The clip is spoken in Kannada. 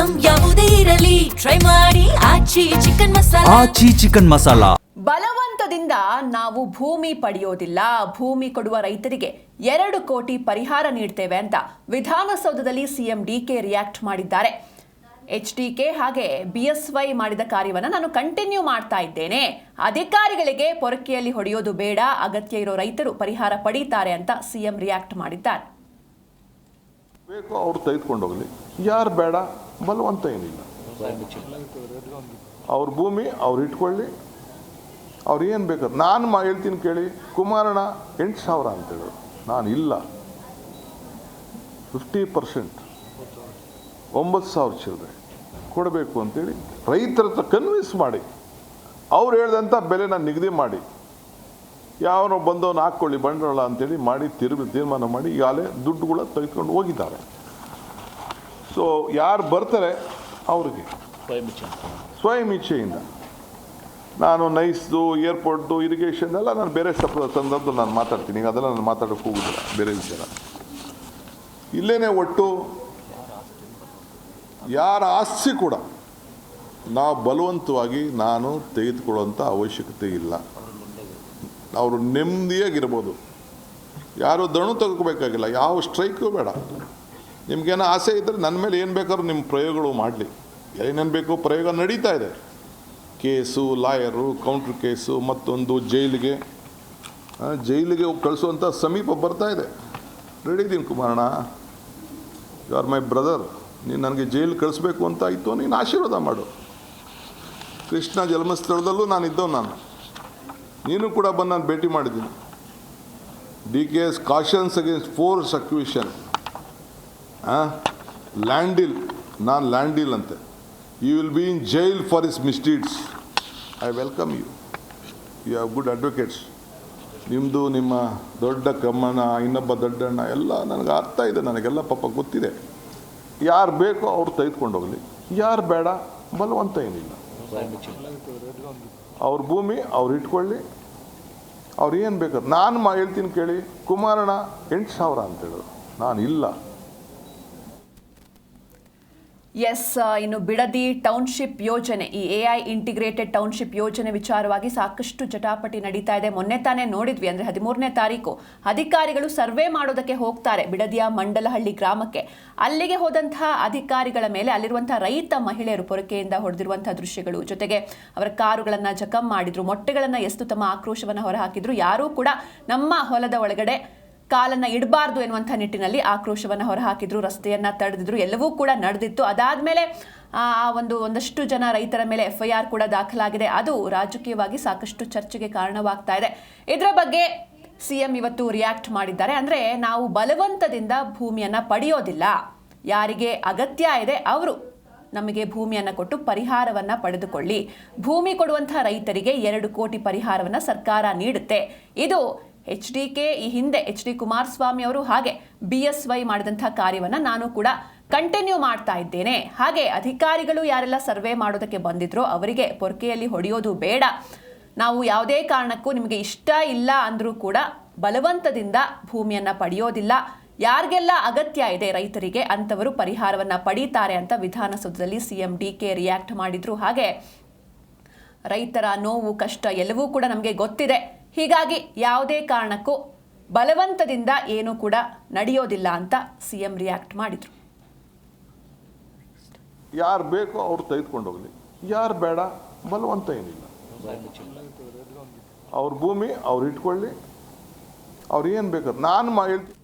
ಐಟಂ ಯಾವುದೇ ಇರಲಿ ಟ್ರೈ ಮಾಡಿ ಆಚಿ ಚಿಕನ್ ಮಸಾಲಾ. ಬಲವಂತದಿಂದ ನಾವು ಭೂಮಿ ಪಡೆಯೋದಿಲ್ಲ, ಭೂಮಿ ಕೊಡುವ ರೈತರಿಗೆ 2 ಕೋಟಿ ಪರಿಹಾರ ನೀಡ್ತೇವೆ ಅಂತ ವಿಧಾನಸೌಧದಲ್ಲಿ ಸಿಎಂ ಡಿಕೆ ರಿಯಾಕ್ಟ್ ಮಾಡಿದ್ದಾರೆ. HDK ಹಾಗೆ BSY ಮಾಡಿದ ಕಾರ್ಯವನ್ನು ನಾನು ಕಂಟಿನ್ಯೂ ಮಾಡ್ತಾ ಇದ್ದೇನೆ. ಅಧಿಕಾರಿಗಳಿಗೆ ಪೊರಕೆಯಲ್ಲಿ ಹೊಡೆಯೋದು ಬೇಡ, ಅಗತ್ಯ ಇರೋ ರೈತರು ಪರಿಹಾರ ಪಡೀತಾರೆ ಅಂತ ಸಿಎಂ ರಿಯಾಕ್ಟ್ ಮಾಡಿದ್ದಾರೆ. ಬೇಕು ಅವ್ರು ತೆಗೆದುಕೊಂಡು ಹೋಗಲಿ, ಯಾರು ಬೇಡ, ಬಲವಂತ ಏನಿಲ್ಲ. ಅವ್ರ ಭೂಮಿ ಅವ್ರು ಇಟ್ಕೊಳ್ಳಿ, ಅವ್ರು ಏನು ಬೇಕಾದ್ರೆ. ನಾನು ಹೇಳ್ತೀನಿ ಕೇಳಿ, ಕುಮಾರಣ್ಣ 8,000 ಅಂತೇಳಿ ನಾನು ಇಲ್ಲ, 50% 9,000 ಚಿಲ್ಲರೆ ಕೊಡಬೇಕು ಅಂತೇಳಿ ರೈತರ ಹತ್ರ ಕನ್ವಿನ್ಸ್ ಮಾಡಿ, ಅವ್ರು ಹೇಳ್ದಂಥ ಬೆಲೆನ ನಿಗದಿ ಮಾಡಿ, ಯಾವನೋ ಬಂದವನು ಹಾಕ್ಕೊಳ್ಳಿ ಬಂಡವಾಳ ಅಂತೇಳಿ ಮಾಡಿ ತೀರ್ಮಾನ ಮಾಡಿ ಈಗಾಗಲೇ ದುಡ್ಡುಗಳ ತೆಗೆದುಕೊಂಡು ಹೋಗಿದ್ದಾರೆ. ಸೊ ಯಾರು ಬರ್ತಾರೆ ಅವ್ರಿಗೆ ಸ್ವಯಂ ಇಚ್ಛೆಯಿಂದ ನಾನು ನೈಸ್ದು, ಏರ್ಪೋರ್ಟ್ದು, ಇರಿಗೇಷನ್ ಎಲ್ಲ ನಾನು ಬೇರೆ ಸಂದರ್ಭದಲ್ಲಿ ನಾನು ಮಾತಾಡ್ತೀನಿ. ಈಗ ಅದೆಲ್ಲ ನಾನು ಮಾತಾಡೋಕ್ಕೆ ಹೋಗುದಿಲ್ಲ, ಬೇರೆ ವಿಚಾರ. ಇಲ್ಲೇನೆ ಒಟ್ಟು ಯಾರ ಆಸ್ತಿ ಕೂಡ ನಾವು ಬಲವಂತವಾಗಿ ನಾನು ತೆಗೆದುಕೊಳ್ಳುವಂಥ ಅವಶ್ಯಕತೆ ಇಲ್ಲ. ಅವರು ನೆಮ್ಮದಿಯಾಗಿರ್ಬೋದು, ಯಾರು ದಣು ತೆಗೆದುಕೋಬೇಕಾಗಿಲ್ಲ, ಯಾವ ಸ್ಟ್ರೈಕು ಬೇಡ. ನಿಮಗೇನೋ ಆಸೆ ಇದ್ದರೆ ನನ್ನ ಮೇಲೆ ಏನು ಬೇಕಾದ್ರೂ ನಿಮ್ಮ ಪ್ರಯೋಗಗಳು ಮಾಡಲಿ, ಏನೇನು ಬೇಕೋ ಪ್ರಯೋಗ ನಡೀತಾ ಇದೆ. ಕೇಸು, ಲಾಯರು, ಕೌಂಟ್ರ್ ಕೇಸು, ಮತ್ತೊಂದು ಜೈಲಿಗೆ ಕಳಿಸುವಂಥ ಸಮೀಪ ಬರ್ತಾ ಇದೆ. ರೆಡಿ ಇದ್ದೀನಿ ಕುಮಾರಣ್ಣ, ಯು ಆರ್ ಮೈ ಬ್ರದರ್. ನೀನು ನನಗೆ ಜೈಲಿಗೆ ಕಳಿಸ್ಬೇಕು ಅಂತ ಇತ್ತು, ನೀನು ಆಶೀರ್ವಾದ ಮಾಡು. ಕೃಷ್ಣ ಜನ್ಮಸ್ಥಳದಲ್ಲೂ ನಾನು ಇದ್ದವು, ನೀನು ಕೂಡ ಬಂದು ನಾನು ಭೇಟಿ ಮಾಡಿದ್ದೀನಿ. DK's cautions against force acquisition, ಲ್ಯಾಂಡಿಲ್, ನಾನು ಲ್ಯಾಂಡಿಲ್ ಅಂತೆ. You will be in jail for his misdeeds. I welcome you, you have good advocates. ನಿಮ್ಮದು ನಿಮ್ಮ ದೊಡ್ಡ ಕಮ್ಮನ, ಇನ್ನೊಬ್ಬ ದೊಡ್ಡಣ್ಣ ಎಲ್ಲ ನನಗೆ ಅರ್ಥ ಇದೆ, ನನಗೆಲ್ಲ ಪಾಪ ಗೊತ್ತಿದೆ. ಯಾರು ಬೇಕೋ ಅವ್ರು ತೆಗೆದುಕೊಂಡು ಹೋಗಲಿ, ಯಾರು ಬೇಡ, ಬಲವಂತ ಏನಿಲ್ಲ. ಅವ್ರ ಭೂಮಿ ಅವ್ರು ಇಟ್ಕೊಳ್ಳಿ, ಅವ್ರು ಏನು ಬೇಕಾದ್ರೆ. ನಾನು ಹೇಳ್ತೀನಿ ಕೇಳಿ, ಕುಮಾರಣ್ಣ 8,000 ಅಂತೇಳಿ ನಾನು ಇಲ್ಲ. ಇನ್ನು ಬಿಡದಿ ಟೌನ್ಶಿಪ್ ಯೋಜನೆ, ಈ AI ಇಂಟಿಗ್ರೇಟೆಡ್ ಟೌನ್ಶಿಪ್ ಯೋಜನೆ ವಿಚಾರವಾಗಿ ಸಾಕಷ್ಟು ಜಟಾಪಟಿ ನಡೀತಾ ಇದೆ. ಮೊನ್ನೆ ತಾನೇ ನೋಡಿದ್ವಿ, ಅಂದರೆ 13ನೇ ತಾರೀಕು ಅಧಿಕಾರಿಗಳು ಸರ್ವೆ ಮಾಡೋದಕ್ಕೆ ಹೋಗ್ತಾರೆ ಬಿಡದಿಯ ಮಂಡಲಹಳ್ಳಿ ಗ್ರಾಮಕ್ಕೆ. ಅಲ್ಲಿಗೆ ಹೋದಂತಹ ಅಧಿಕಾರಿಗಳ ಮೇಲೆ ಅಲ್ಲಿರುವಂತಹ ರೈತ ಮಹಿಳೆಯರು ಪೊರಕೆಯಿಂದ ಹೊಡೆದಿರುವಂತಹ ದೃಶ್ಯಗಳು, ಜೊತೆಗೆ ಅವರ ಕಾರುಗಳನ್ನು ಜಖಂ ಮಾಡಿದ್ರು, ಮೊಟ್ಟೆಗಳನ್ನು ಎಸ್ತು ತಮ್ಮ ಆಕ್ರೋಶವನ್ನು ಹೊರಹಾಕಿದ್ರು. ಯಾರೂ ಕೂಡ ನಮ್ಮ ಹೊಲದ ಒಳಗಡೆ ಕಾಲನ್ನು ಇಡಬಾರ್ದು ಎನ್ನುವಂಥ ನಿಟ್ಟಿನಲ್ಲಿ ಆಕ್ರೋಶವನ್ನು ಹೊರಹಾಕಿದ್ರು, ರಸ್ತೆಯನ್ನು ತಡೆದಿದ್ರು, ಎಲ್ಲವೂ ಕೂಡ ನಡೆದಿತ್ತು. ಅದಾದಮೇಲೆ ಒಂದಷ್ಟು ಜನ ರೈತರ ಮೇಲೆ FIR ಕೂಡ ದಾಖಲಾಗಿದೆ. ಅದು ರಾಜಕೀಯವಾಗಿ ಸಾಕಷ್ಟು ಚರ್ಚೆಗೆ ಕಾರಣವಾಗ್ತಾ ಇದೆ. ಇದರ ಬಗ್ಗೆ CM ಇವತ್ತು ರಿಯಾಕ್ಟ್ ಮಾಡಿದ್ದಾರೆ. ಅಂದರೆ ನಾವು ಬಲವಂತದಿಂದ ಭೂಮಿಯನ್ನು ಪಡೆಯೋದಿಲ್ಲ, ಯಾರಿಗೆ ಅಗತ್ಯ ಇದೆ ಅವರು ನಮಗೆ ಭೂಮಿಯನ್ನು ಕೊಟ್ಟು ಪರಿಹಾರವನ್ನು ಪಡೆದುಕೊಳ್ಳಿ. ಭೂಮಿ ಕೊಡುವಂತಹ ರೈತರಿಗೆ 2 ಕೋಟಿ ಪರಿಹಾರವನ್ನು ಸರ್ಕಾರ ನೀಡುತ್ತೆ. ಇದು HDK, ಈ ಹಿಂದೆ HD ಕುಮಾರಸ್ವಾಮಿ ಅವರು ಹಾಗೆ BSY ಮಾಡಿದಂತಹ ಕಾರ್ಯವನ್ನು ನಾನು ಕೂಡ ಕಂಟಿನ್ಯೂ ಮಾಡ್ತಾ ಇದ್ದೇನೆ. ಹಾಗೆ ಅಧಿಕಾರಿಗಳು ಯಾರೆಲ್ಲ ಸರ್ವೆ ಮಾಡೋದಕ್ಕೆ ಬಂದಿದ್ರೋ ಅವರಿಗೆ ಪೊರಕೆಯಲ್ಲಿ ಹೊಡೆಯೋದು ಬೇಡ. ನಾವು ಯಾವುದೇ ಕಾರಣಕ್ಕೂ ನಿಮಗೆ ಇಷ್ಟ ಇಲ್ಲ ಅಂದರೂ ಕೂಡ ಬಲವಂತದಿಂದ ಭೂಮಿಯನ್ನು ಪಡೆಯೋದಿಲ್ಲ. ಯಾರಿಗೆಲ್ಲ ಅಗತ್ಯ ಇದೆ ರೈತರಿಗೆ ಅಂಥವರು ಪರಿಹಾರವನ್ನು ಪಡೀತಾರೆ ಅಂತ ವಿಧಾನಸೌಧದಲ್ಲಿ CM DK ರಿಯಾಕ್ಟ್ ಮಾಡಿದ್ರು. ಹಾಗೆ ರೈತರ ನೋವು, ಕಷ್ಟ ಎಲ್ಲವೂ ಕೂಡ ನಮಗೆ ಗೊತ್ತಿದೆ. ಹೀಗಾಗಿ ಯಾವುದೇ ಕಾರಣಕ್ಕೂ ಬಲವಂತದಿಂದ ಏನೂ ಕೂಡ ನಡೆಯೋದಿಲ್ಲ ಅಂತ CM ರಿಯಾಕ್ಟ್ ಮಾಡಿದ್ರು. ಯಾರು ಬೇಕೋ ಅವ್ರು ತೆಗೆದುಕೊಂಡು ಹೋಗಲಿ, ಯಾರು ಬೇಡ, ಬಲವಂತ ಏನಿಲ್ಲ. ಅವ್ರ ಭೂಮಿ ಅವ್ರು ಇಟ್ಕೊಳ್ಳಿ, ಅವ್ರು ಏನು ಬೇಕಾದ್ರೆ. ನಾನು ಹೇಳ್ತೀನಿ